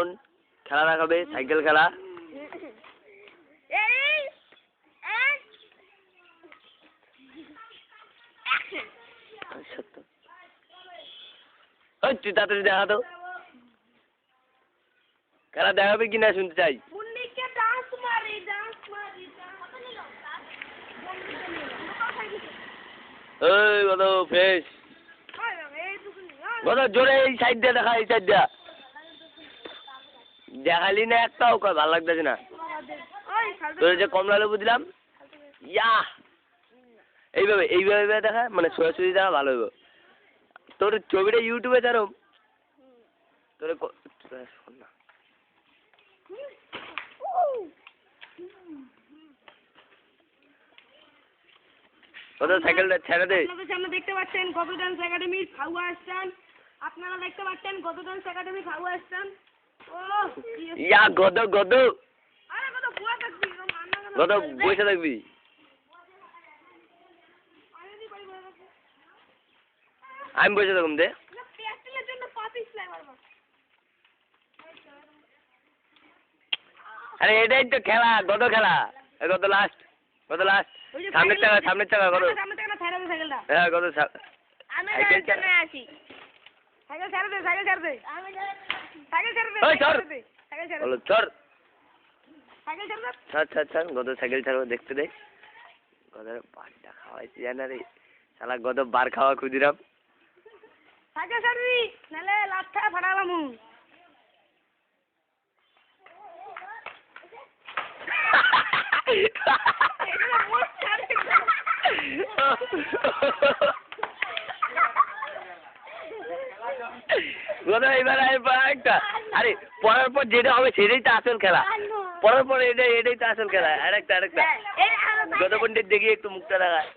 এখন খেলা দেখাবে, সাইকেল খেলা। তুই তাড়াতাড়ি দেখা তো, খেলা দেখাবে কিনা শুনতে চাই। ওই কত ফ্রেশ, কত জোরে এই সাইড দিয়ে দেখা, এই সাইড দিয়া দেখালি না একটাও, কয় ভালো লাগতেছে না। তোর যে কমলা লেবু দিলাম, ইয়া এইভাবে এইভাবে দেখা, মানে সরাসরি দেখা ভালো হইব। তোর ছবিটা ইউটিউবে ছাড়ো, তোর না সাইকেলটা ছেড়ে দে। সামনে দেখতে পাচ্ছেন গত ডান্স একাডেমির ফাউয়া স্থান, আপনারা দেখতে পাচ্ছেন গত ডান্স একাডেমির ফাউয়া স্থান। ও ইয়া গদ গদ, আরে গত বুয়া থাকবি, গদ বসে থাকবি। আমি বসে থাকুম দে। আরে এটাই তো খেলা, গত খেলা, গত লাস্ট, গত লাস্ট। সামনের টাকা, সামনের টাকা কত? হ্যাঁ কত? সাইকেল চালা আছি, সাইকেল ছেড়ে দে, সাইকেল ছেড়ে দে, সাইকেল ছেড়ে দে, ওই চল, সাইকেল ছেড়ে বলো চল, সাইকেল ছেড়ে দে। আচ্ছা আচ্ছা, গত সাইকেল ছাড়বো, দেখতে দে। গত বারটা খাওয়াইছি জানা রে, শালা গত বার খাওয়া খুঁজিরাম। সাইকেল ছাড়বি নালে লাঠা ফাটালাম। এবার একটা, আরে পড়ার পর যেটা হবে সেটাই তো আসল খেলা, পড়ার পর এটাই তো আসল খেলা। আরেকটা আরেকটা গত পন্ডিত দেখি একটু মুখটা দেখায়।